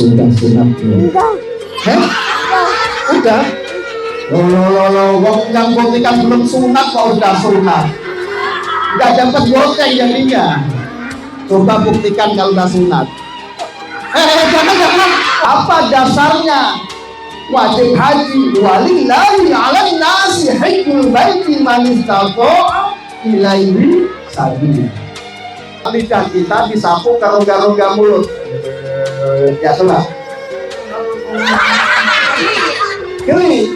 Sudah sunat belum? Heh? Udah? Wong yang buktikan belum sunat kok udah sunat? Nggak dapat goceng jadinya. Coba buktikan kalau udah sunat. Jangan. Apa dasarnya? Wajib haji. Walillahi 'alan nasi hajjul baiti man istata'a ilaihi sabila. Lidah kita disapu ke rongga-rongga mulut. Ya sudah. Gini,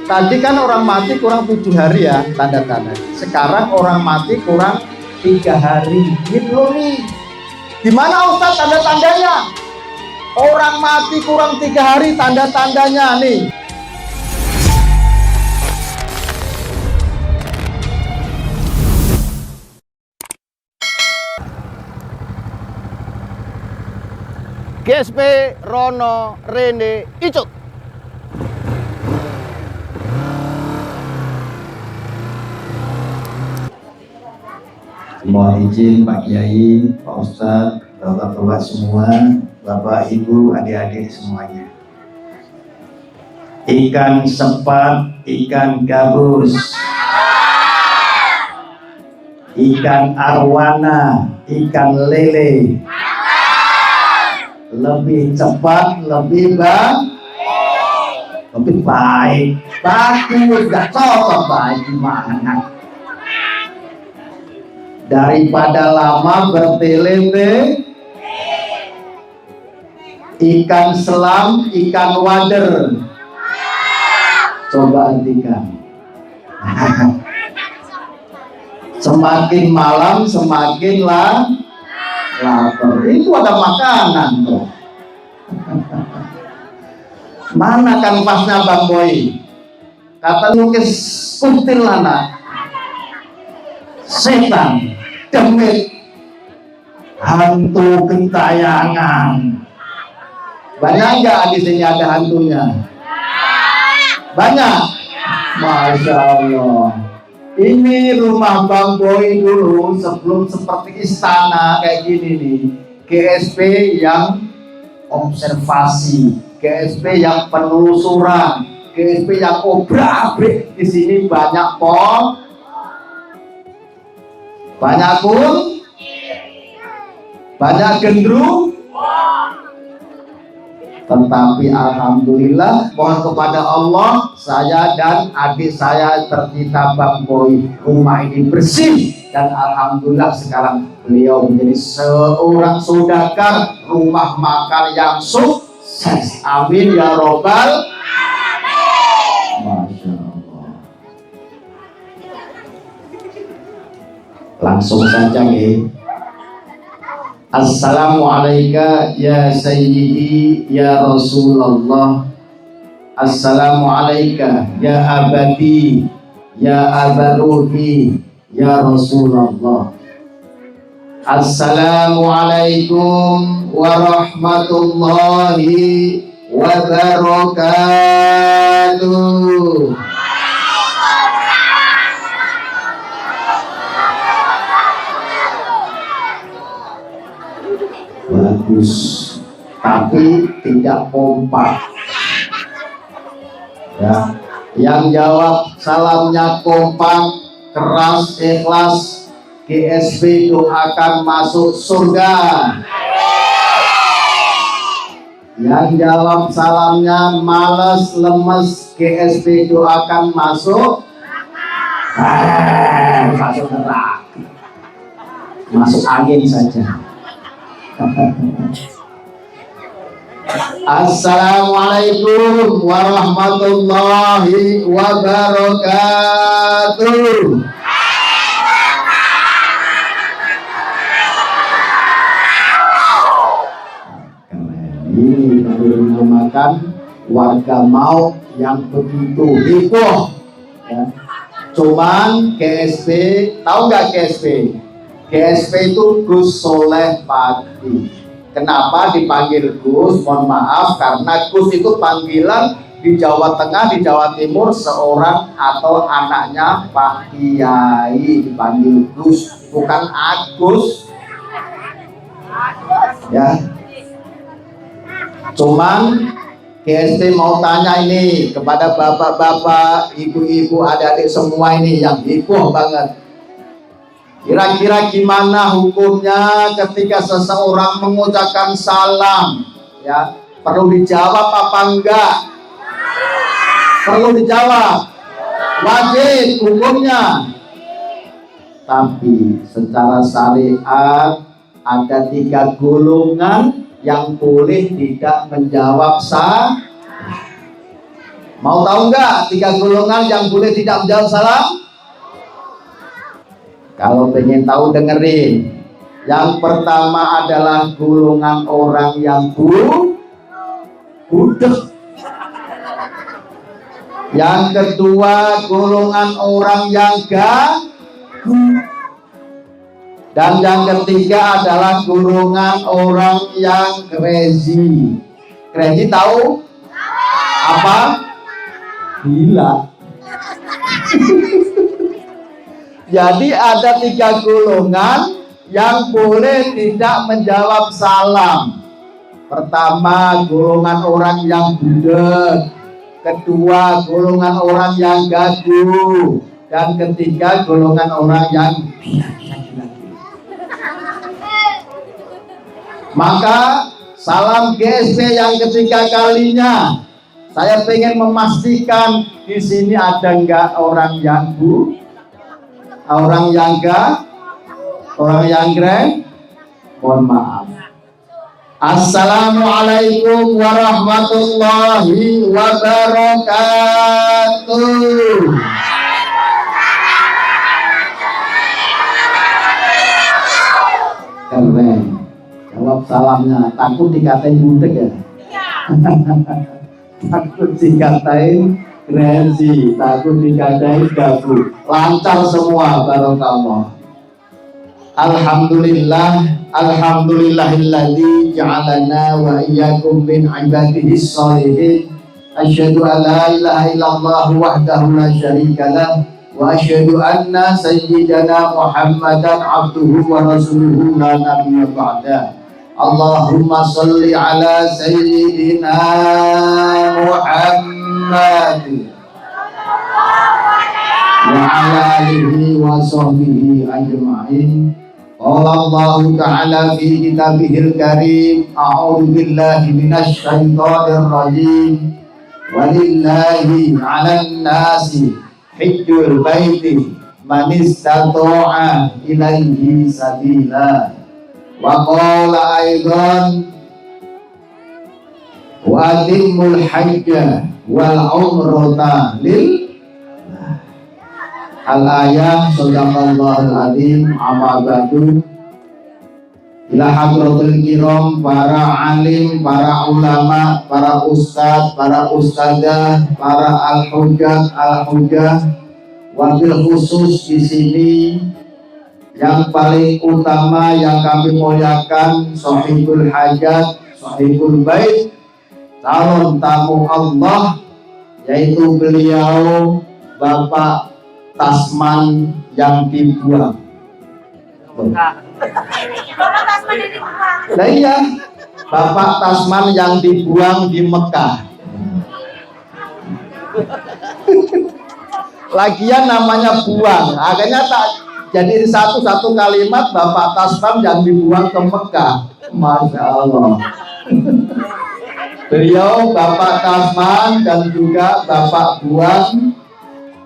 tadi kan orang mati kurang 7 hari ya tanda-tanda. Sekarang orang mati kurang 3 hari. Gitu loh nih. Gimana Ustaz tanda-tandanya? Orang mati kurang 3 hari tanda-tandanya nih. GSP Rono Rene Icut. Mohon izin Pak Kiai, Pak Ustadz, Bapak-bapak semua, Bapak Ibu, adik-adik semuanya. Ikan sepat, ikan gabus, ikan arwana, ikan lele, lebih cepat, lebih baik. Bagus, gak cocok baik gimana? Daripada lama bertele-tele, ikan selam, ikan wader. Coba hentikan. Semakin malam semakin lapar. Itu ada makanan tuh. Mana kan pasnya Bang Boy? Kata lukis kuntilanak, setan, demit, hantu gentayangan. Banyak nggak di sini ada hantunya? Banyak. Masya Allah. Ini rumah Bang Boy dulu sebelum seperti istana kayak gini nih. GSP yang observasi, GSP yang penelusuran, GSP yang obrak-abrik. Di sini banyak banyak gendru. Tetapi alhamdulillah, mohon kepada Allah, saya dan adik saya tercipta Bang Boy, rumah ini bersih, dan alhamdulillah sekarang beliau menjadi seorang saudagar rumah makan yang sukses. Amin ya robbal. Masya Allah. Langsung saja nih. Assalamualaikum ya Sayyidi ya Rasulullah. Assalamualaikum ya abadi ya abaruhi ya Rasulullah. Assalamualaikum warahmatullahi wabarakatuh. Bagus, tapi tidak kompak. Ya, yang jawab salamnya kompak, keras, ikhlas, GSP doakan masuk surga. Yang jawab salamnya males, lemes, GSP doakan masuk masuk neraka, masuk angin saja. Assalamualaikum warahmatullahi wabarakatuh. Ini baru dinamakan warga maut yang begitu heboh. Ya. Cuman GSP, tahu nggak GSP? GSP itu Gus Soleh Pati. Kenapa dipanggil Gus? Mohon maaf, karena Gus itu panggilan di Jawa Tengah, di Jawa Timur, seorang atau anaknya Pak Kiai dipanggil Gus, bukan Agus. Ya. Cuman GST mau tanya ini kepada bapak-bapak, ibu-ibu, adik-adik semua ini yang heboh banget. Kira-kira gimana hukumnya ketika seseorang mengucapkan salam? Ya, perlu dijawab apa enggak? Perlu dijawab. Wajib hukumnya. Tapi secara syariat ada 3 golongan yang boleh tidak menjawab salam. Mau tahu enggak 3 golongan yang boleh tidak menjawab salam? Kalau pengen tahu dengerin. Yang pertama adalah golongan orang yang budek. Yang kedua golongan orang yang gagu. Dan yang ketiga adalah golongan orang yang crazy. Crazy tahu? Apa? Gila. Jadi ada 3 golongan yang boleh tidak menjawab salam. Pertama, golongan orang yang budek. Kedua, golongan orang yang gagu. Dan ketiga, golongan orang yang maka salam GSP yang ketiga kalinya, saya pengen memastikan di sini ada enggak orang yang orang yang mohon maaf. Assalamualaikum warahmatullahi wabarakatuh. Keren. Jawab salamnya, takut dikatain budek ya? Takut dikatain crazy, takut dikatain gagu. Lancar semua, barokallah. Alhamdulillah, alhamdulillahilladzi ja'alana wa iyyakum min ibadihi sholihin. Asyhadu an la ilaha illallah wahdahu la syarikalah wa asyhadu anna sayyidana Muhammadan abduhu wa rasuluhu la nabiyya ba'da. Allahumma salli ala sayyidina Muhammad wa ala alihi wa sahbihi ajma'in. Qala Allah ta'ala fi kitabihil karim, a'udzu billahi minasy syaithanir rajim. Walillahi 'alan nasi hajjul baiti man istata'a ilaihi sabila. Wa qala aidan wa atimul hajja wal umrata lil al-ayah. Shadaqallahul azim. Amma ba'du. Ila hadratul kiram, para alim, para ulama, para ustadz, para ustadzah, para al-hujjah, wabil khusus di sini yang paling utama yang kami muliakan, sahibul hajat, sahibul bait, calon tamu Allah, yaitu beliau Bapak Tasman yang dibuang. Nah iya, Bapak Tasman yang dibuang di Mekah. Lagian namanya buang, akhirnya tak jadi satu kalimat, Bapak Tasman yang dibuang ke Mekah. Masya Allah. Beliau Bapak Tasman dan juga Bapak Buang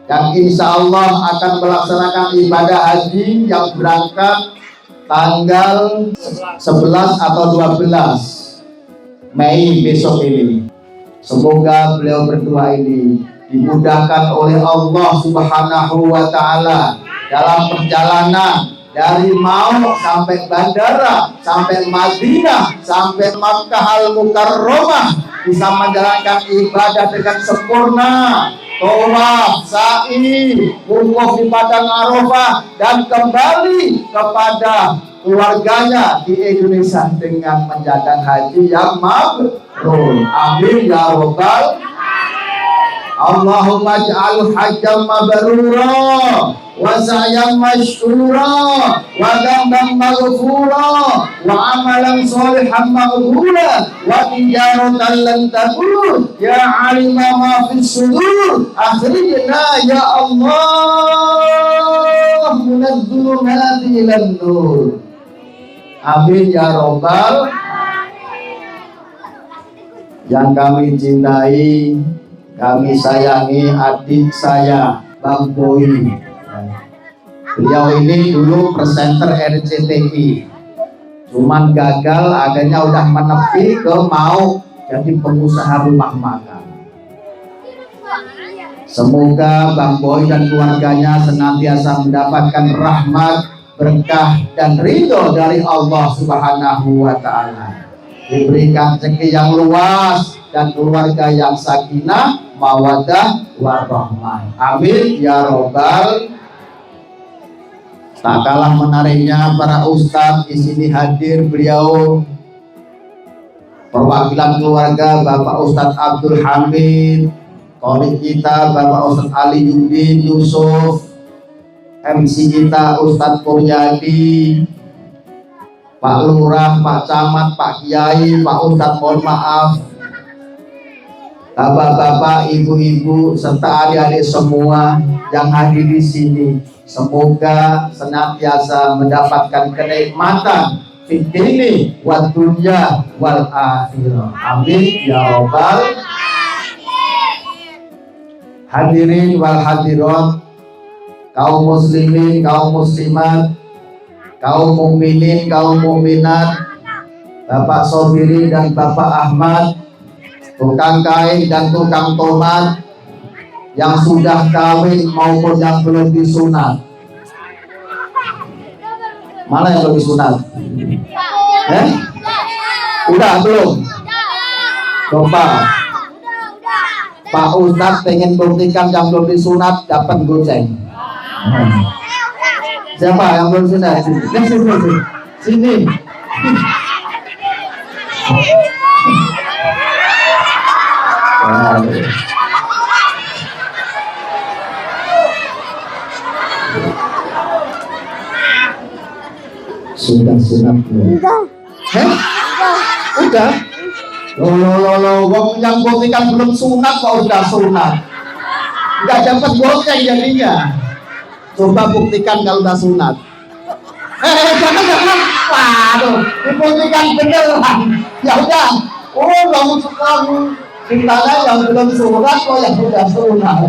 yang insya Allah akan melaksanakan ibadah haji yang berangkat tanggal 11 atau 12 Mei besok ini. Semoga beliau berdua ini dimudahkan oleh Allah Subhanahu wa Ta'ala dalam perjalanan dari Maut sampai bandara, sampai Madinah, sampai Makkah Al-Mukarramah, bisa menjalankan ibadah dengan sempurna, tawaf, sa'i, wukuf di padang Arafah, dan kembali kepada keluarganya di Indonesia dengan menjalankan haji yang mabrur. Amin ya rabbal. Allahumma ja'al hajjam mabrura wa sa'yan mashkura wa dhanban maghfura wa amalan sholihan maqbula wa tijaratan lan tabur ya alima ma fis sudur akhrijna ya Allah minadz zulumati ilan nur. Amin ya robbal. Yang kami cintai, kami sayangi adik saya, Bang Boy. Beliau ini dulu presenter RCTI, cuman gagal, akhirnya udah menepi ke mau jadi pengusaha rumah makan. Semoga Bang Boy dan keluarganya senantiasa mendapatkan rahmat, berkah dan ridho dari Allah Subhanahu wa Ta'ala. Diberikan rezeki yang luas dan keluarga yang sakinah, mawaddah, warahmah. Amin ya robbal. Tak kalah menariknya para ustadz di sini hadir, beliau perwakilan keluarga Bapak Ustadz Abdul Hamid, konik kita Bapak Ustadz Ali Yudin Yusuf, MC kita Ustadz Puryadi, Pak Lurah, Pak Camat, Pak Kiai, Pak Ustadz, mohon maaf, bapak-bapak, ibu-ibu, serta adik-adik semua yang hadir di sini. Semoga senantiasa mendapatkan kenikmatan fid dini wad dunya wal akhirah. Amin ya robbal. Hadirin wal hadirat, kaum muslimin, kaum muslimat, kaum mukminin, kaum mukminat, Bapak Sobiri dan Bapak Ahmad, tukang kain dan tukang tomat, yang sudah kawin maupun yang belum disunat. Mana yang belum disunat? Udah belum? Coba Pak Ustadz pengen buktikan yang belum disunat dapat goceng. Siapa yang belum sunat? Sini. Sudah sunat belum? Udah. Wong yang buktikan belum sunat kok udah sunat. Nggak dapat goceng jadinya. Coba buktikan kalau udah sunat. Jangan. Waduh, dibuktikan beneran. Ya udah. Oh, kamu suka cintanya yang belum sunat kok yang udah sunat.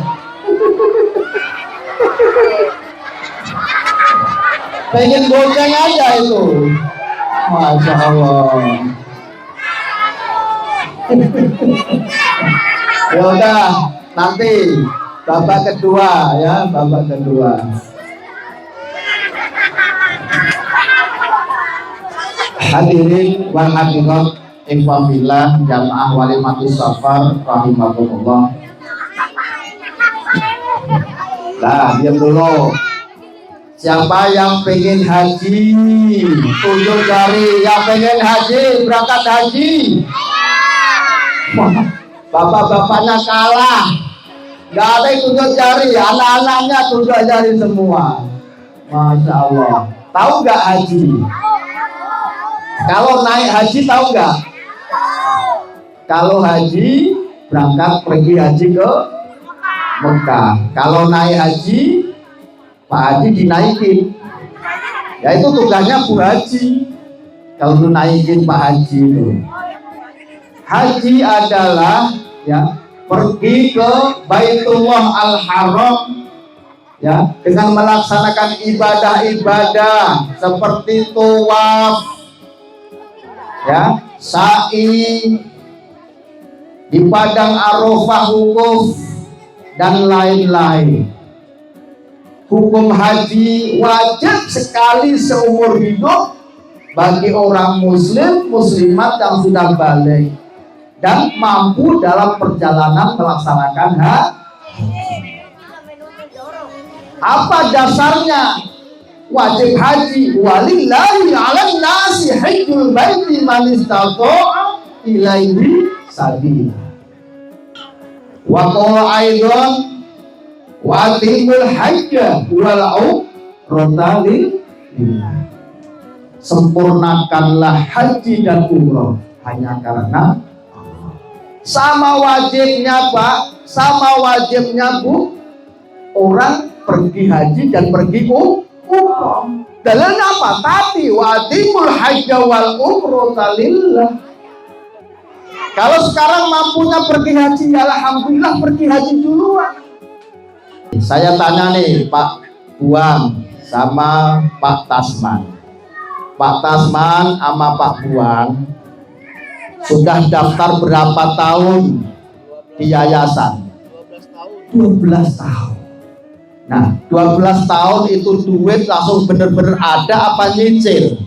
Pengen goceng aja itu. Masya Allah. Ya udah, nanti babak kedua ya, babak kedua. Hadirin wal hadirat infamillah jamaah walimatus safar rahimakumullah. Nah, diam dulu. Siapa yang pengen haji? Tunjuk jari. Yang pengen haji, berangkat haji. Bapak-bapaknya kalah. Gak ada yang tunjuk jari. Anak-anaknya tunjuk jari semua. Masya Allah. Tahu gak haji? Kalau naik haji tahu gak? Kalau haji berangkat pergi haji ke Mekah. Kalau naik haji, Pak Haji dinaikin. Ya itu tugasnya Bu Haji. Kalau itu naikin Pak Haji itu. Haji adalah ya pergi ke Baitullah Al-Haram ya dengan melaksanakan ibadah-ibadah seperti tawaf ya, sa'i di padang Arafah, wukuf dan lain-lain. Hukum haji wajib sekali seumur hidup bagi orang muslim, muslimat yang sudah balik dan mampu dalam perjalanan melaksanakan haji. Apa dasarnya wajib haji? Walillahi 'alan nasi hajjul baiti man istata'a ilaihi sabila. Wa qala aidan Wa atimul hajja wal umrata lillah. Sempurnakanlah haji dan umroh hanya karena Allah. Sama wajibnya Pak, sama wajibnya Bu, orang pergi haji dan pergi umroh. Dalilnya apa? Tapi wa atimul hajja wal umrata lillah. Kalau sekarang mampunya pergi haji, alhamdulillah pergi haji duluan. Saya tanya nih Pak Buang sama Pak Tasman. Pak Tasman sama Pak Buang sudah daftar berapa tahun di yayasan? 12 tahun. Nah, 12 tahun itu duit langsung bener-bener ada apa nyicil?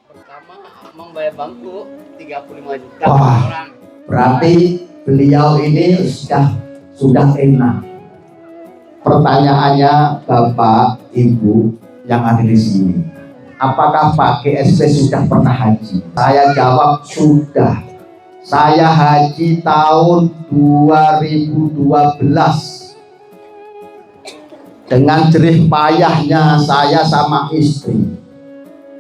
Pertama membayar bangku 35 juta Wah, orang. berarti beliau ini sudah enak. Pertanyaannya Bapak Ibu yang ada di sini, apakah Pak GSP sudah pernah haji? Saya jawab sudah. Saya haji tahun 2012 dengan jerih payahnya saya sama istri.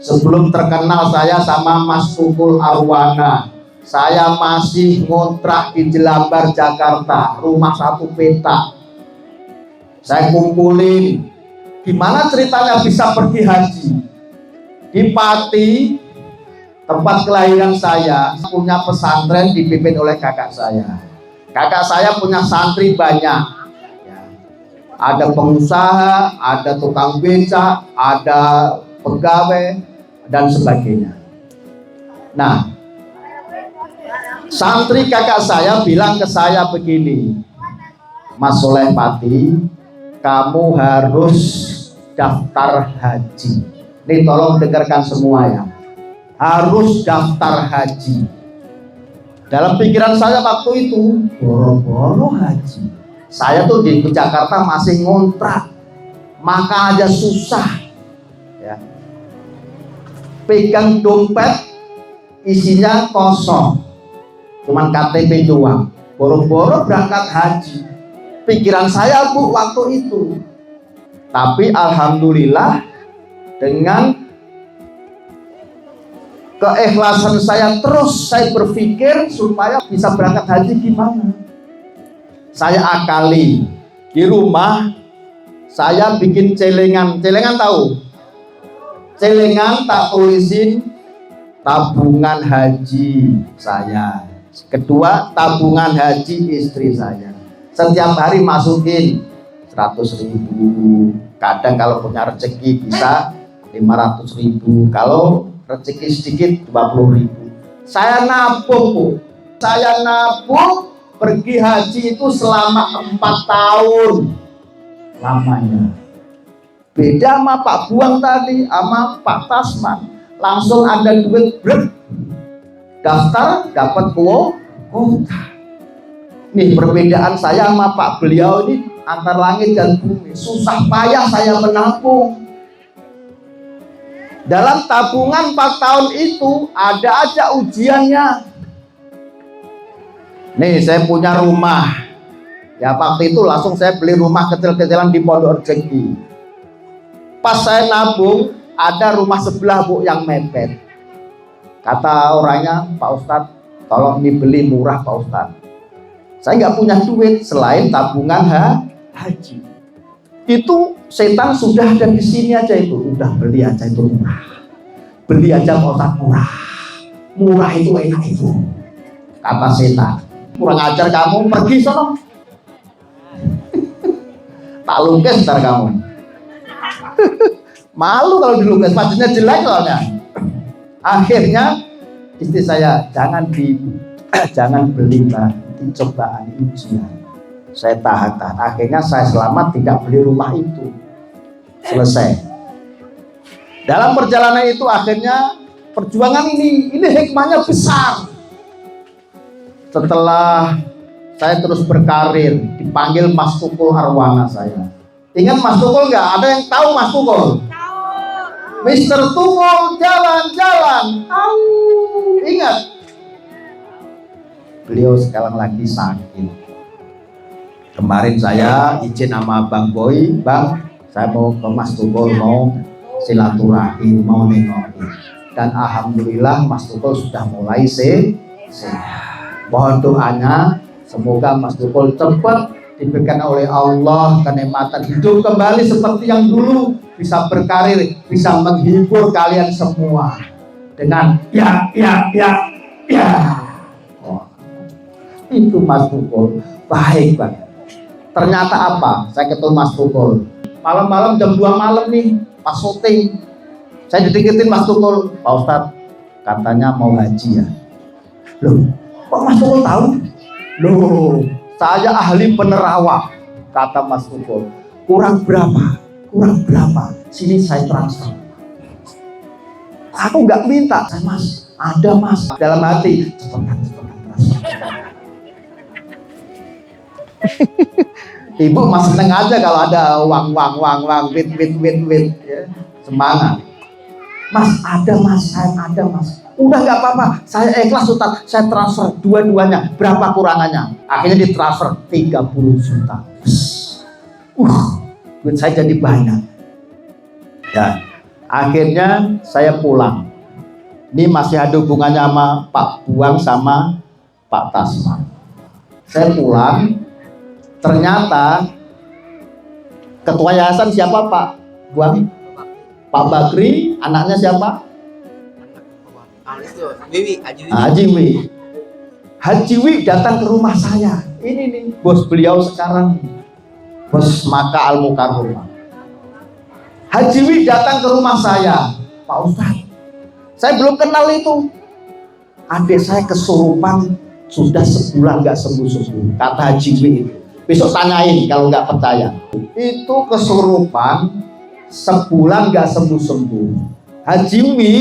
Sebelum terkenal saya sama Mas Tukul Arwana, saya masih ngontrak di Jelambar Jakarta, rumah 1 petak. Saya kumpulin gimana ceritanya bisa pergi haji. Di Pati, tempat kelahiran saya, punya pesantren dipimpin oleh kakak saya. Kakak saya punya santri banyak. Ya. Ada pengusaha, ada tukang beca, ada pegawai, dan sebagainya. Nah, santri kakak saya bilang ke saya begini, Mas Soleh Pati, kamu harus daftar haji. Nih tolong dengarkan semua ya. Harus daftar haji. Dalam pikiran saya waktu itu, boro-boro haji. Saya tuh di Jakarta masih ngontrak, maka aja susah. Ya. Pegang dompet, isinya kosong, cuman KTP doang. Boro-boro berangkat haji. Pikiran saya Bu waktu itu. Tapi alhamdulillah dengan keikhlasan saya terus saya berpikir supaya bisa berangkat haji gimana. Saya akali di rumah, saya bikin celengan. Celengan tahu? Celengan tak tulisin tabungan haji saya. Kedua, tabungan haji istri saya. Setiap hari masukin 100.000. Kadang kalau punya rezeki bisa 500.000. Kalau rezeki sedikit 20.000. Saya nabung Bu. Saya nabung pergi haji itu selama 4 tahun lamanya. Beda sama Pak Buang tadi, sama Pak Tasman. Langsung ada duit daftar dapat kuota. Nih perbedaan saya sama Pak beliau ini antar langit dan bumi. Susah payah saya menabung. Dalam tabungan 4 tahun itu ada aja ujiannya. Nih saya punya rumah. Ya waktu itu langsung saya beli rumah kecil-kecilan di Pondok Rezeki. Pas saya nabung ada rumah sebelah Bu yang mepet. Kata orangnya, Pak Ustadz tolong dibeli murah Pak Ustadz. Saya nggak punya duit selain tabungan haji. Itu setan sudah ada di sini aja itu. Udah beli aja itu murah. Beli aja kotak murah. Murah itu enak itu. Kata setan. Kurang ajar kamu, pergi sono. Tak lukis ntar kamu. Malu kalau dilukis, wajahnya jelek soalnya. Akhirnya istri saya jangan beli Pak. Cobaan ujian. Saya tahan. Akhirnya saya selamat tidak beli rumah itu. Selesai. Dalam perjalanan itu akhirnya perjuangan ini hikmahnya besar. Setelah saya terus berkarir, dipanggil Mas Tukul Arwana saya. Ingat Mas Tukul nggak? Ada yang tahu Mas Tukul? Tahu. Mister Tukul jalan-jalan. Tahu. Ingat? Beliau sekarang lagi sakit. Kemarin saya izin sama Bang Boy, Bang, saya mau ke Mas Tukul, mau silaturahim, mau nengokin. Dan alhamdulillah Mas Tukul sudah mulai sehat. Mohon doanya, semoga Mas Tukul cepat diberikan oleh Allah kenikmatan hidup kembali seperti yang dulu, bisa berkarir, bisa menghibur kalian semua dengan ya. Oh, itu Mas Tukul baik banget. Ternyata apa? Saya ketemu Mas Tukul malam-malam jam 2 malam nih pas syuting. Saya dideketin Mas Tukul, Pak Ustadz katanya mau haji ya. Loh, kok Mas Tukul tahu? Loh, saya ahli penerawang, kata Mas Tukul. Kurang berapa? Sini saya transfer. Aku nggak minta, Mas. Ada Mas. Dalam hati, cepetan transfer. Ibu masih seneng aja kalau ada uang, wit, ya. Semangat. Mas, ada Mas, saya ada Mas. Udah nggak apa-apa, saya ikhlas Ustaz, saya transfer dua-duanya. Berapa kurangannya? Akhirnya ditransfer 30 juta. Duit saya jadi banyak. Ya, akhirnya saya pulang. Ini masih ada hubungannya sama Pak Buang sama Pak Tasman. Saya pulang, ternyata ketua yayasan siapa Pak Buang? Pak Bakri, anaknya siapa? Haji Wi. Haji Wi datang ke rumah saya. Ini nih bos beliau sekarang, bos Maka Al Mukarramah. Haji Wi datang ke rumah saya. Pak Ustadz, saya belum kenal itu. Adik saya kesurupan sudah sebulan nggak sembuh-sembuh. Kata Haji Wi itu. Besok tanyain kalau nggak percaya. Itu kesurupan sebulan nggak sembuh-sembuh. Haji Wi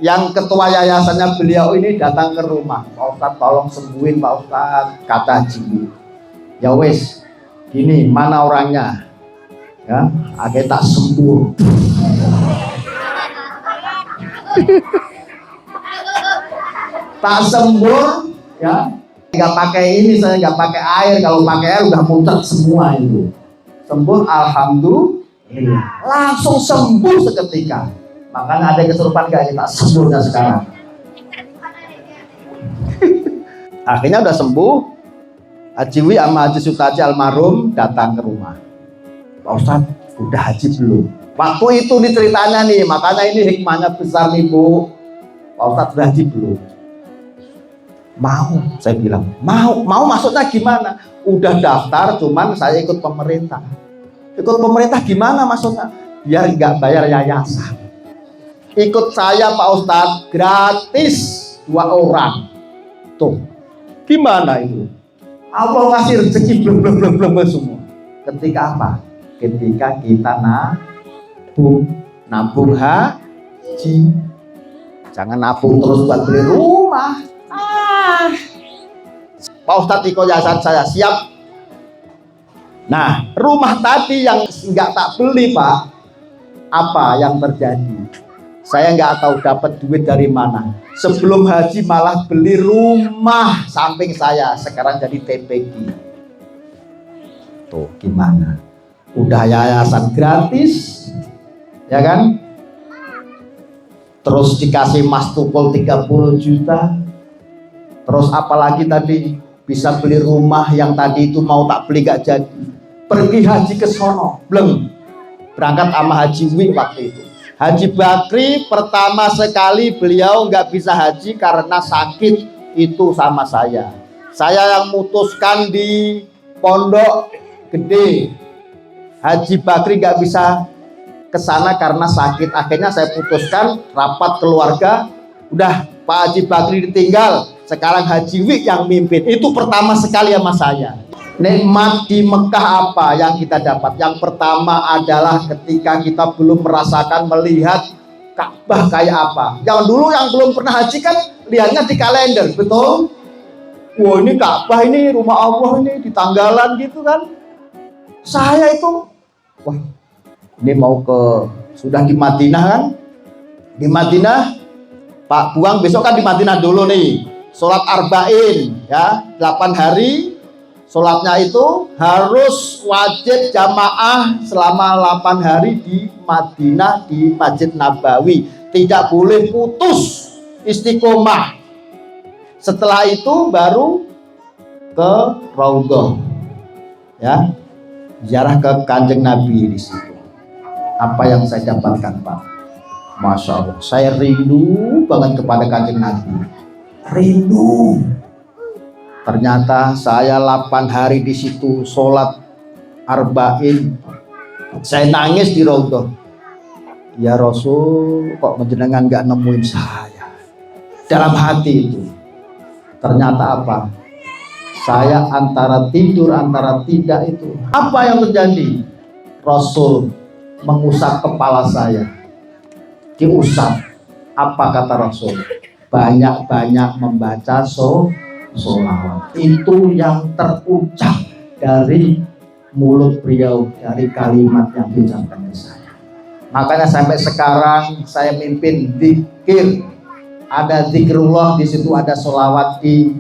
yang ketua yayasannya beliau ini datang ke rumah. Pak Ustadz tolong sembuhin Pak Ustadz, kata Haji Wi. Ya wes, gini mana orangnya? Ya, akhirnya tak sembuh. Tak sembuh, ya. Nggak pakai ini, saya nggak pakai air. Kalau pakai air udah muncrat semua itu. Sembuh, alhamdulillah. Langsung sembuh seketika. Makanya ada kesurupan gak kita sembuhnya sekarang. Akhirnya udah sembuh. Haji Wi sama Haji Sutaji almarhum datang ke rumah. Pak Ustadz, udah haji belum? Waktu itu nih ceritanya nih, makanya ini hikmahnya besar nih Bu. Pak Ustadz udah haji belum? Mau, saya bilang. Mau maksudnya gimana? Udah daftar, cuman saya ikut pemerintah. Ikut pemerintah gimana maksudnya? Biar nggak bayar yayasan. Ikut saya Pak Ustadz gratis 2 orang. Tuh, gimana itu? Allah ngasih rezeki belum semua. Ketika apa? Ketika kita nabung haji. Jangan nabung terus buat beli rumah. Pak Ustadz ikut yayasan saya, siap. Nah, rumah tadi yang nggak tak beli Pak, apa yang terjadi? Saya nggak tahu dapat duit dari mana. Sebelum haji malah beli rumah samping saya, sekarang jadi TPG. Tuh gimana? Udah yayasan gratis, ya kan? Terus dikasih Mas Tukul 30 juta. Terus apalagi tadi bisa beli rumah yang tadi itu mau tak beli gak jadi. Pergi haji ke sono, belum. Berangkat sama Haji Wi waktu itu. Haji Bakri pertama sekali beliau nggak bisa haji karena sakit, itu sama saya. Saya yang mutuskan di Pondok Gede. Haji Bakri nggak bisa ke sana karena sakit. Akhirnya saya putuskan rapat keluarga. Udah Pak Haji Bakri ditinggal. Sekarang Haji Wi yang mimpin. Itu pertama sekali sama saya. Nikmat di Mekah apa yang kita dapat? Yang pertama adalah ketika kita belum merasakan melihat Ka'bah kayak apa. Yang dulu yang belum pernah haji kan lihatnya di kalender, betul? Wah ini Ka'bah, ini rumah Allah, ini di tanggalan gitu kan. Saya itu, wah ini mau ke, sudah di Madinah kan? Di Madinah, Pak Buang besok kan di Madinah dulu nih. Sholat Arba'in ya, 8 hari. Sholatnya itu harus wajib jamaah selama 8 hari di Madinah di Masjid Nabawi. Tidak boleh putus, istiqomah. Setelah itu baru ke Raudhah, ya, ziarah ke Kanjeng Nabi di situ. Apa yang saya dapatkan, Pak? Masya Allah, saya rindu banget kepada Kanjeng Nabi. Rindu. Ternyata saya 8 hari di situ sholat arba'in. Saya nangis di Raudhah. Ya Rasul, kok menjenengan gak nemuin saya? Dalam hati itu. Ternyata apa? Saya antara tidur, antara tidak itu. Apa yang terjadi? Rasul mengusap kepala saya. Diusap. Apa kata Rasul? Banyak-banyak membaca sholawat. Itu yang terucap dari mulut beliau, dari kalimat yang diucapkan ke saya. Makanya sampai sekarang saya mimpin zikir. Ada zikrullah di situ, ada sholawat di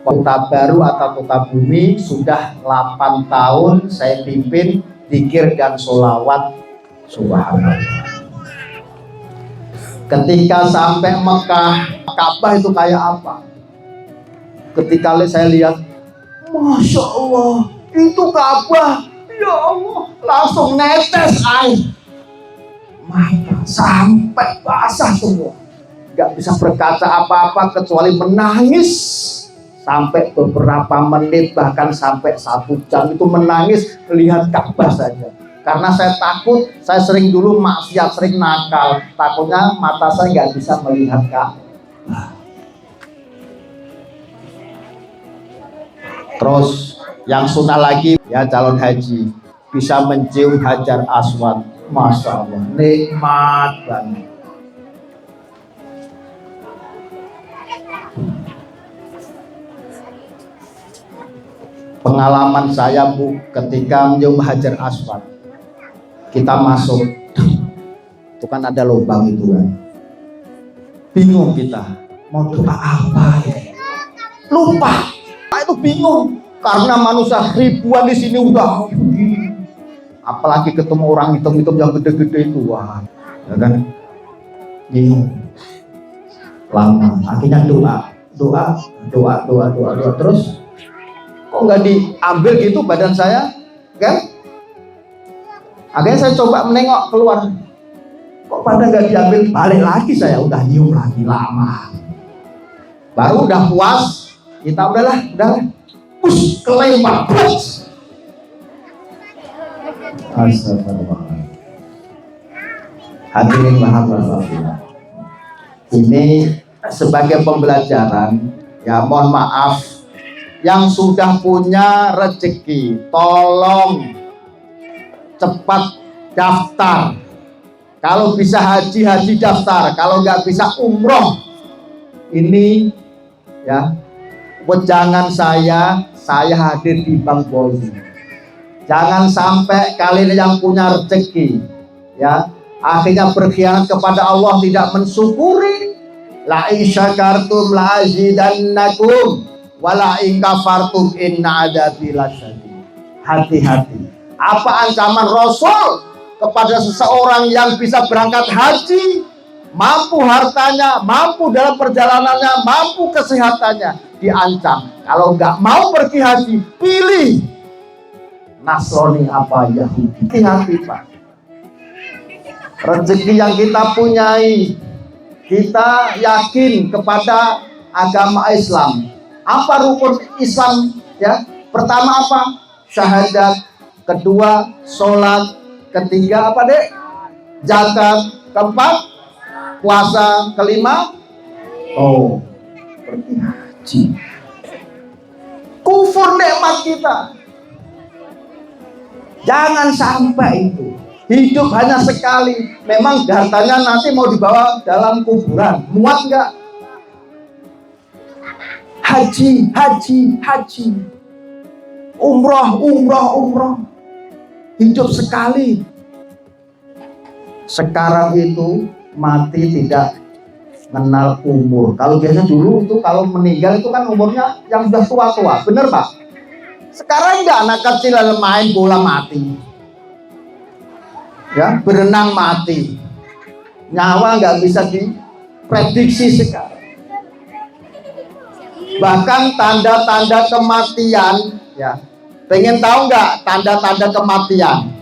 Kota Baru atau Kota Bumi. Sudah 8 tahun saya pimpin zikir dan sholawat. Subhanallah. Ketika sampai Mekah, Ka'bah itu kayak apa? Ketika saya lihat, Masya Allah, itu Ka'bah, ya Allah, langsung netes air mata sampai basah semua. Gak bisa berkata apa-apa kecuali menangis sampai beberapa menit, bahkan sampai 1 jam itu menangis melihat Ka'bah saja. Karena saya takut, saya sering dulu maksiat, sering nakal, takutnya mata saya nggak bisa melihat Ka'bah. Terus yang sunnah lagi, ya calon haji bisa mencium Hajar Aswad. Masya Allah, nikmat banget. Pengalaman saya, Bu, ketika mencium Hajar Aswad, kita masuk, itu kan ada lubang itu kan, bingung kita mau doa apa ya, lupa. Itu bingung karena manusia ribuan di sini udah, apalagi ketemu orang hitam-hitam yang gede-gede itu, wah, ya kan, bingung. Lama, akhirnya doa, terus kok nggak diambil gitu badan saya, kan? Akhirnya saya coba menengok keluar, kok pada nggak diambil, balik lagi saya, udah nyium lagi lama, baru udah puas. Kita udahlah, push, kelempar, push. Astagfirullah. Hadirin bahagia. Ini sebagai pembelajaran, ya mohon maaf, yang sudah punya rezeki, tolong cepat daftar. Kalau bisa haji daftar, kalau nggak bisa umroh. Ini ya, jangan saya hadir di Bank Boli. Jangan sampai kalian yang punya rezeki, ya, akhirnya berkhianat kepada Allah, tidak mensyukuri. La in syakartum la azidannakum wa la in kafartum inna adzabi lasyadid. Hati-hati. Apa ancaman Rasul kepada seseorang yang bisa berangkat haji, mampu hartanya, mampu dalam perjalanannya, mampu kesehatannya, diancam. Kalau nggak mau pergi haji, pilih Nasrani apa Yahudi. Hati-hati, Pak. Rezeki yang kita punyai, kita yakin kepada agama Islam. Apa rukun Islam? Ya, pertama apa? Syahadat. Kedua, sholat. Ketiga apa, Dek? Zakat. Keempat, puasa. Kelima, pergi haji. Kufur nikmat kita. Jangan sampai itu. Hidup hanya sekali. Memang hartanya nanti mau dibawa dalam kuburan. Muat enggak? Haji. Umroh. Hidup sekali. Sekarang itu mati tidak kenal umur. Kalau biasanya dulu itu kalau meninggal itu kan umurnya yang sudah tua-tua. Bener, Pak? Sekarang enggak, anak kecil main bola mati, ya, berenang mati, nyawa nggak bisa diprediksi sekarang. Bahkan tanda-tanda kematian, ya, pengen tahu nggak tanda-tanda kematian?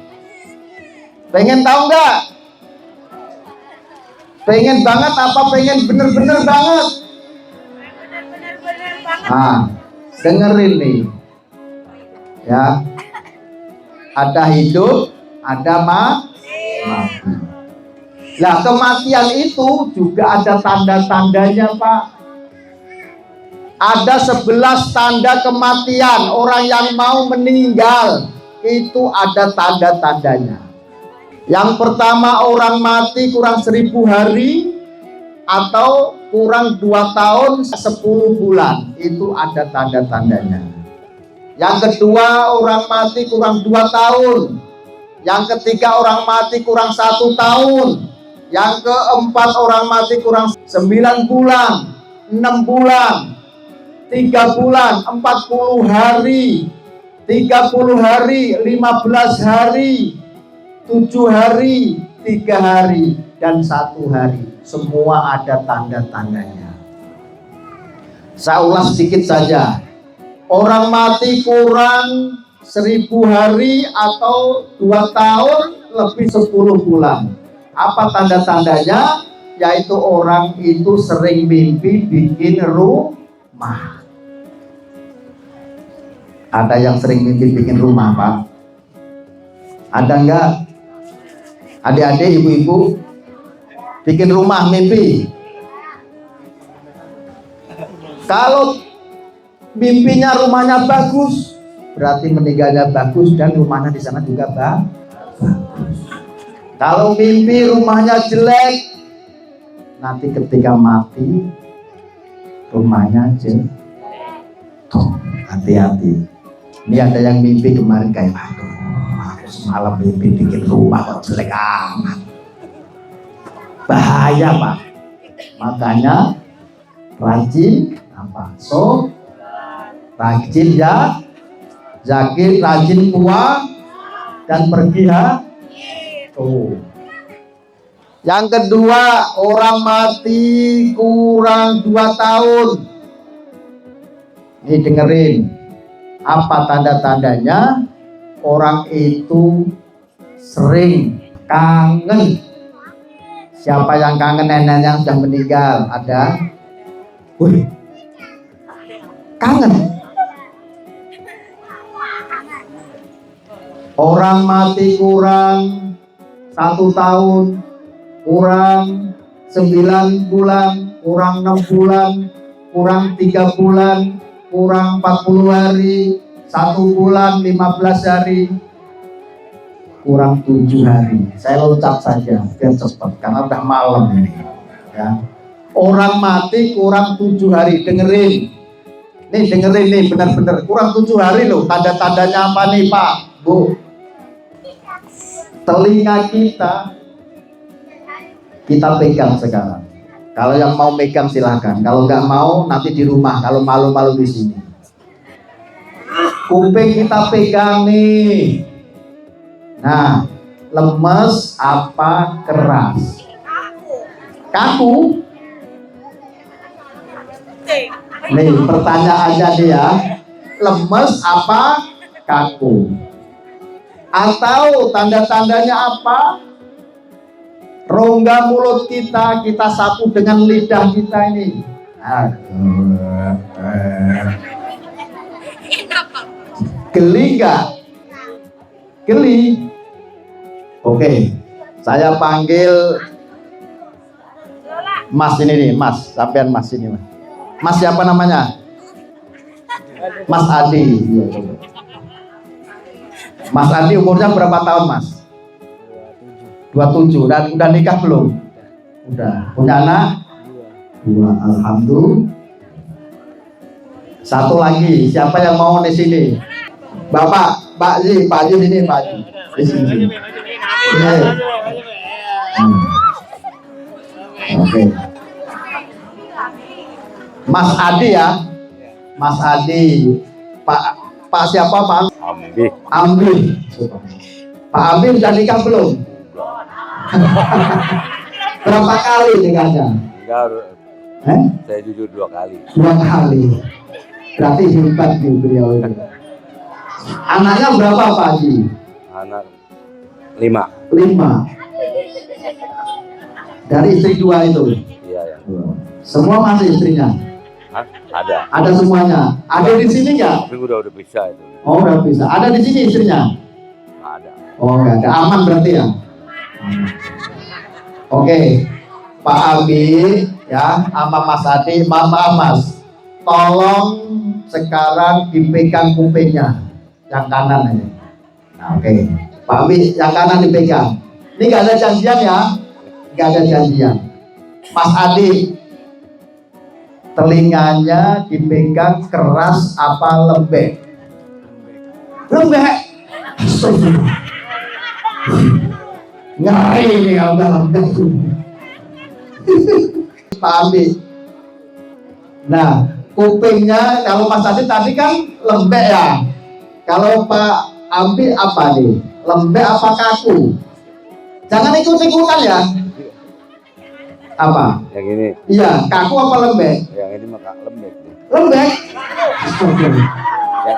Pengen tahu nggak? Pengen banget apa pengen bener-bener banget? Nah, dengerin nih, ya, ada hidup, ada mati. Nah, kematian itu juga ada tanda-tandanya, Pak. Ada 11 tanda kematian orang yang mau meninggal, itu ada tanda-tandanya. Yang pertama, orang mati kurang 1000 hari atau kurang 2 tahun 10 bulan, itu ada tanda-tandanya. Yang kedua, orang mati kurang 2 tahun. Yang ketiga, orang mati kurang 1 tahun. Yang keempat, orang mati kurang 9 bulan, 6 bulan, 3 bulan, 40 hari, 30 hari, 15 hari, 7 hari, 3 hari, dan 1 hari. Semua ada tanda-tandanya. Saya ulas sedikit saja. Orang mati kurang 1000 hari atau 2 tahun lebih 10 bulan. Apa tanda-tandanya? Yaitu orang itu sering mimpi bikin rumah. Ada yang sering mimpi bikin rumah, Pak? Ada enggak? Adik-adik, ibu-ibu, bikin rumah mimpi. Kalau mimpinya rumahnya bagus, berarti meninggalnya bagus dan rumahnya di sana juga bagus. Kalau mimpi rumahnya jelek, nanti ketika mati rumahnya jelek. Tuh, hati-hati. Ini ada yang mimpi kemarin kayak, aduh, aku semalam mimpi bikin rumah kok jelek amat. Bahaya, Pak. Makanya rajin apa? Rajin ya, zakir, rajin puasa dan pergi ya. Tuh. Yang kedua, orang mati kurang 2 tahun. Ini dengerin. Apa tanda-tandanya? Orang itu sering kangen. Siapa yang kangen nenek yang sudah meninggal? Ada? Wih, kangen. Orang mati kurang 1 tahun, kurang 9 bulan, kurang 6 bulan, kurang 3 bulan, kurang 40 hari, 1 bulan 15 hari, kurang 7 hari. Saya loncat saja biar cepat karena udah malam ini, ya. Orang mati kurang 7 hari. Dengerin nih, benar-benar kurang 7 hari loh. Tanda-tandanya apa nih, Pak, Bu? Telinga kita pegang sekarang. Kalau yang mau megang silahkan. Kalau nggak mau nanti di rumah. Kalau malu-malu di sini. Kuping kita pegang nih. Nah, lemes apa keras? Kaku. Nih pertanyaannya dia, lemes apa kaku? Atau tanda-tandanya apa? Rongga mulut kita sapu dengan lidah kita ini. Geli nggak? Geli. Oke, saya panggil Mas ini nih, Mas, sampean Mas ini, Mas. Mas siapa namanya? Mas Adi. Mas Adi umurnya berapa tahun, Mas? 27. Dan udah nikah belum? Udah. Punya anak? 2. Alhamdulillah. 1 lagi. Siapa yang mau di sini? Bapak, Pak Ji ini, Pak Ji. Di sini. Oke. Mas Adi ya. Mas Adi. Pak Pak siapa Pak? Ambi. Ambi. Pak Ambi udah nikah belum? Berapa kali nikahnya? Enggak, saya jujur 2 kali. 2 kali. Berarti hebat nih beliau ini. Anaknya berapa Pak Haji? Anak 5. 5. Dari istri 2 itu. Iya ya. Semua masih istrinya. Hah? Ada. Ada semuanya. Ada di sini nggak? Tapi udah bisa itu. Oh, udah bisa. Ada di sini istrinya? Nggak ada. Oh, nggak ada. Aman berarti ya? Oke. Pak Abi ya, sama Mas Adi, maaf Mas. Tolong sekarang dipegang kupingnya. Yang kanan aja. Nah, oke. Pak Abi, yang kanan dipegang. Ini nggak ada janjian ya? Nggak ada janjian. Mas Adi, telinganya dipegang keras apa lembek? Lembek. Astagfirullah. Ngeri ini kalau udah lembek. Pak Ambi. Nah, kupingnya kalau Mas Adi tadi kan lembek ya. Kalau Pak Ambi apa nih? Lembek apa kaku? Jangan ikut-ikutan ya. Apa? Yang ini. Iya, kaku apa lembek? Yang ini mah lembek. Lembek. Ya.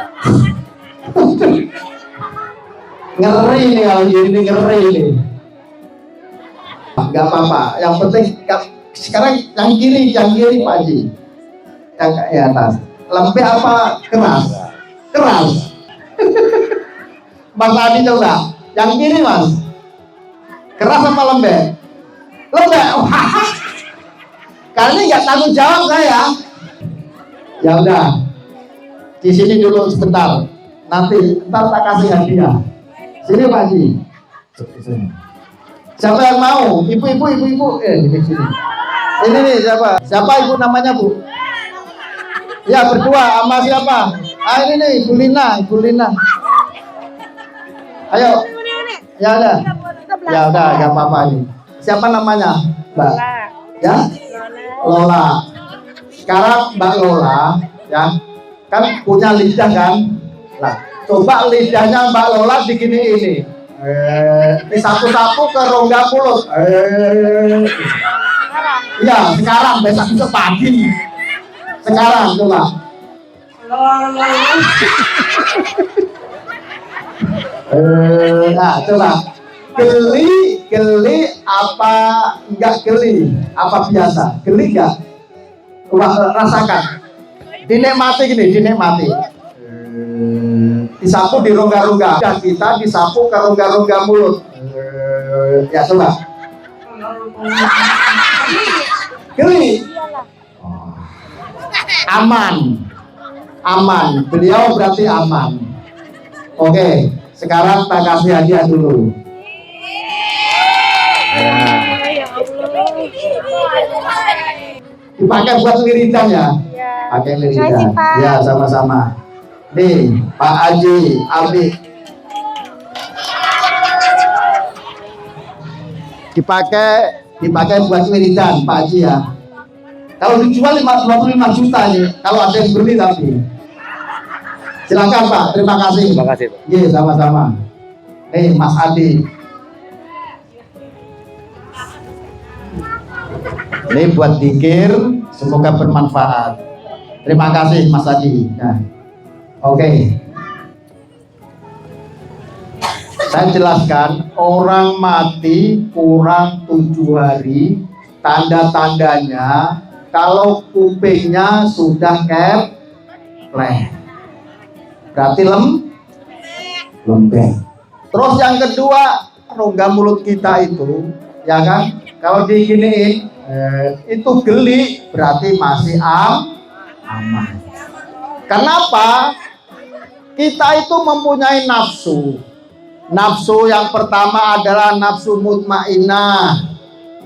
Ngeri nih kalau gini, ngeri nih. Gak apa-apa, yang penting sekarang yang kiri Pak Haji, yang ke atas. Lembek apa keras? Keras. Mas Adi coba, yang kiri Mas. Keras apa lembek? Lembek. Kali ini nggak tanggung jawab saya. Ya udah, di sini dulu sebentar. Nanti ntar tak kasih hadiah. Sini Pak Haji. Siapa yang mau? Ibu. Ini sini. Ini nih siapa? Siapa ibu namanya Bu? Ya berdua sama siapa? Ah ini nih Ibu Lina. Ayo. Ya udah. Ya udah, gak apa-apa ini. Siapa namanya? Mbak. Ya? Lola. Sekarang Mbak Lola, ya, kan punya lidah kan? Nah, coba lidahnya Mbak Lola begini ini. Disapu-sapu ke rongga mulut. Iya, sekarang besok pagi. Sekarang coba. Nah, coba. Geli apa enggak geli? Apa biasa? Geli enggak? Coba rasakan. Dinikmati gini, dinikmati. Disapu di rongga-rongga. Kita disapu ke rongga-rongga mulut. Ya coba. Geli. Aman. Beliau berarti aman. Oke, sekarang tak kasih hadiah dulu. Dipakai buat wiridan ya? Pakai wiridan. Ya, sama-sama. Nih, Pak Haji, Abi. Dipakai buat wiridan, Pak Haji ya. Kalau dijual 25 juta nih, kalau ada yang beli tapi. Silakan Pak, terima kasih. Terima kasih Pak. Iya, sama-sama. Nih, Mas Adi. Ini buat dikir, semoga bermanfaat. Terima kasih Mas Adi. Nah, oke. Saya jelaskan, orang mati kurang 7 hari, tanda-tandanya kalau kupingnya sudah keplek, berarti lembek. Terus yang kedua, rongga mulut kita itu, ya kan, kalau diginiin, itu geli, berarti masih aman. Kenapa? Kita itu mempunyai nafsu. Nafsu yang pertama adalah nafsu mutmainnah,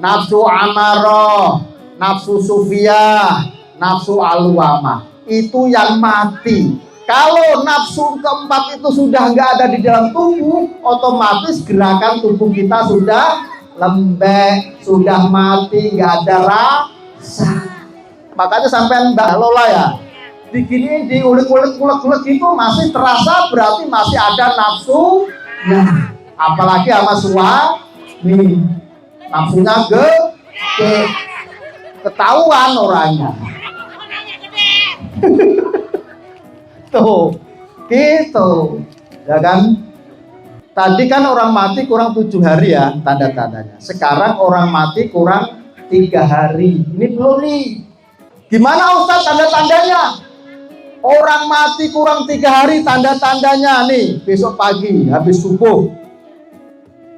nafsu amarah, nafsu sufiyah, nafsu alwamah. Itu yang mati. Kalau nafsu keempat itu sudah nggak ada di dalam tubuh, otomatis gerakan tubuh kita sudah lembek, sudah mati, nggak ada rasa. Makanya sampai Mbak Lola ya, diginiin, diulik-ulik, gitu masih terasa, berarti masih ada nafsu. Nah, apalagi sama suami, nafsunya ketahuan orangnya. Tuh, gitu, ya kan? Tadi kan orang mati kurang 7 hari ya tanda-tandanya. Sekarang orang mati kurang 3 hari. Ini belum nih. Gimana Ustaz tanda-tandanya? Orang mati kurang 3 hari tanda-tandanya nih. Besok pagi habis subuh.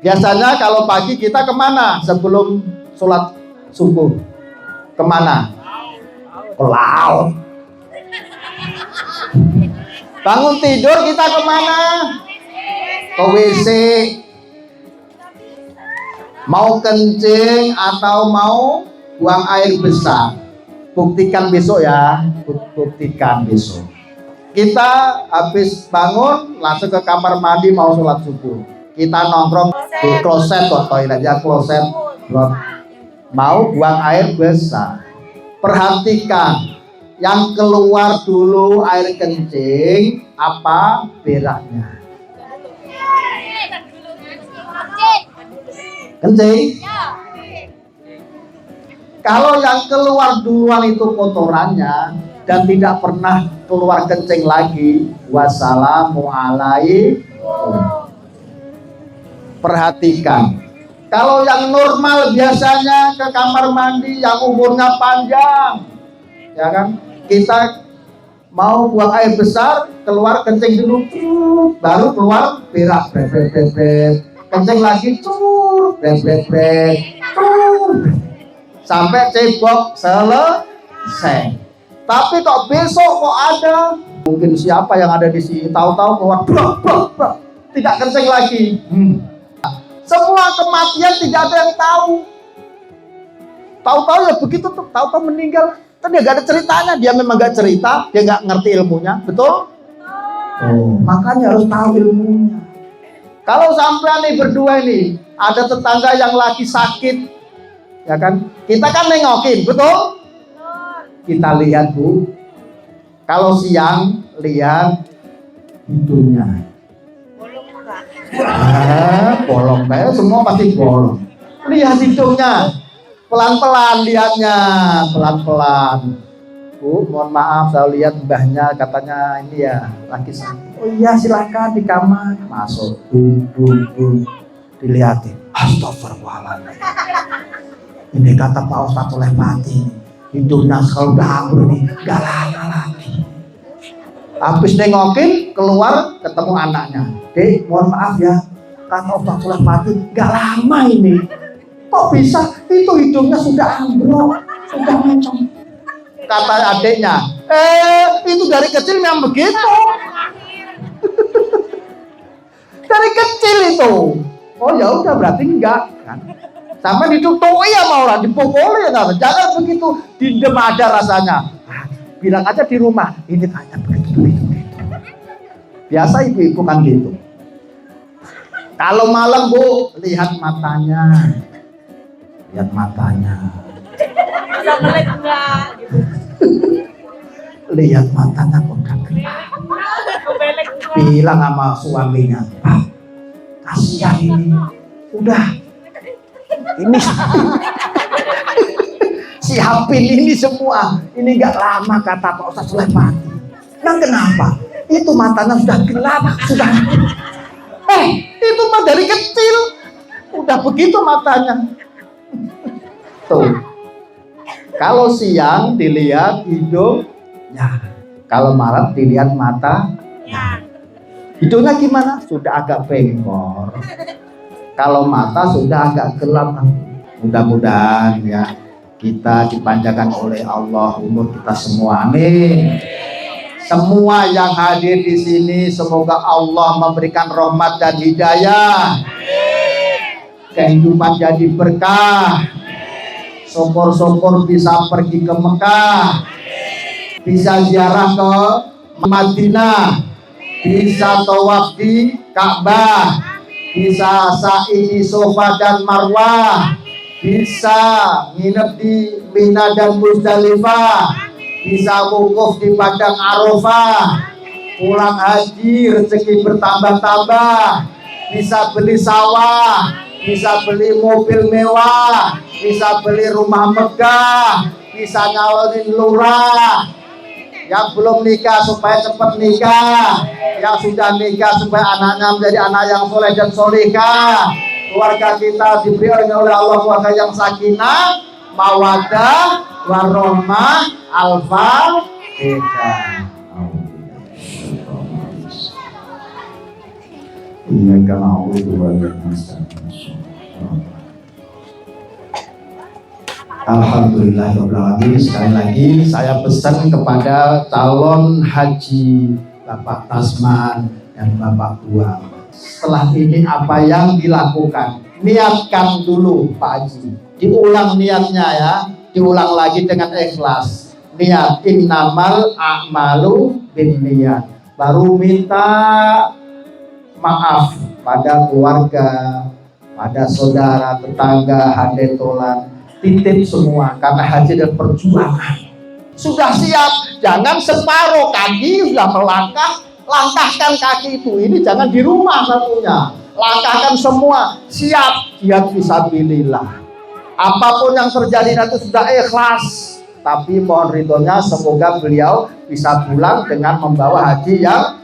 Biasanya kalau pagi kita kemana sebelum sholat subuh? Kemana? Ke laut. Bangun tidur kita kemana? Ke WC. Mau kencing atau mau buang air besar? Buktikan besok ya. Buktikan besok. Kita habis bangun langsung ke kamar mandi mau sholat subuh. Kita nongkrong di kloset kok, toilet ya, kloset. Mau buang air besar. Perhatikan, yang keluar dulu air kencing apa beraknya? Kencing. Kalau yang keluar duluan itu kotorannya dan tidak pernah keluar kencing lagi, wassalamualaikum. Perhatikan, kalau yang normal biasanya ke kamar mandi yang umurnya panjang, ya kan? Kita mau buang air besar, keluar kencing dulu, baru keluar berak, kencing lagi, sampai cebok selesai. Tapi kok besok kok ada, mungkin siapa yang ada di sini tahu-tahu keluar tidak kencing lagi. Semua kematian tidak ada yang tahu. Tahu-tahu ya begitu tuh, tahu-tahu meninggal. Kan dia gak ada ceritanya, dia memang gak cerita, dia gak ngerti ilmunya, betul? Makanya harus tahu ilmunya. Kalau sampai nih berdua ini ada tetangga yang lagi sakit, ya kan? Kita kan nengokin, betul? Kita lihat Bu. Kalau siang lihat hidungnya. Bolong kayak semua pasti bolong. Lihat hidungnya, pelan-pelan lihatnya, pelan-pelan. Bu, mohon maaf, saya lihat mbahnya katanya ini ya lagi sakit. Oh iya silakan di kamar. Masuk, dilihatin. Astagfirullahaladzim. Ini kata Pak Ustadz oleh mati. Hidungnya kalau udah ambruk nih, gak lama lagi. Habis nengokin, keluar ketemu anaknya. Dek, mohon maaf ya, kata Ustadz oleh mati, gak lama ini. Kok bisa? Itu hidungnya sudah ambruk, sudah mencong. Kata adiknya, itu dari kecil memang begitu. Dari kecil itu. Oh ya udah berarti enggak kan. Sampai ditutupi sama orang, dipukuli ya. Jangan begitu, dendam ada rasanya. Bilang aja di rumah, ini kayaknya begitu. Biasa ibu-ibu kan gitu. Kalau malam Bu, lihat matanya. Lihat matanya. Lihat matanya udah gelap. Bilang sama suaminya, Pak, kasihan ini. Udah. Ini siapin ini semua. Ini gak lama kata Pak Ustadz Sulaiman. Nah kenapa? Itu matanya sudah gelap, sudah. Itu mah dari kecil udah begitu matanya. Tuh. Kalau siang dilihat hidungnya, kalau malam dilihat matanya. Hidungnya gimana? Sudah agak bengkor. Kalau mata sudah agak gelap. Mudah-mudahan ya kita dipanjangkan oleh Allah umur kita semua. Amin. Semua yang hadir di sini semoga Allah memberikan rahmat dan hidayah. Kehidupan jadi berkah. Syukur-syukur bisa pergi ke Mekah, bisa ziarah ke Madinah, bisa tawaf di Ka'bah, bisa sa'i di Safa dan Marwah, bisa nginep di Mina dan Muzdalifah, bisa wukuf di padang Arafah, pulang haji rezeki bertambah-tambah, bisa beli sawah, bisa beli mobil mewah, bisa beli rumah megah, bisa nyalonin lurah. Yang belum nikah supaya cepat nikah, yang sudah nikah supaya anaknya menjadi anak yang soleh dan solehah. Keluarga kita diberi oleh Allah keluarga yang sakinah, mawaddah, warahmah, al-fatihah. Iyyaka na'budu wa iyyaka nasta'in. Alhamdulillahirrahmanirrahim. Sekali lagi saya pesan kepada calon haji Bapak Tasman dan Bapak Buang, setelah ini apa yang dilakukan, niatkan dulu Pak Haji, diulang niatnya ya, diulang lagi dengan ikhlas. Niat innamal a'malu binniyat, baru minta maaf pada keluarga, pada saudara, tetangga, handetolan, titip semua karena haji dan perjuangan. Sudah siap, jangan separuh kaki sudah melangkah, langkahkan kaki itu. Ini jangan di rumah satunya, langkahkan semua, siap jihad fisabilillah. Apapun yang terjadi nanti sudah ikhlas, tapi mohon ridhonya semoga beliau bisa pulang dengan membawa haji yang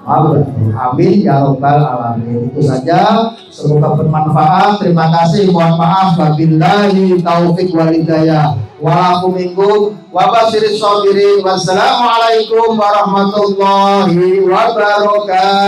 amin ya rabbal alamin. Itu saja, semoga bermanfaat. Terima kasih, mohon maaf, wabillahi taufik wal hidayah. Walakum minkum wa basyiris sabirin. Wassalamualaikum warahmatullahi wabarakatuh.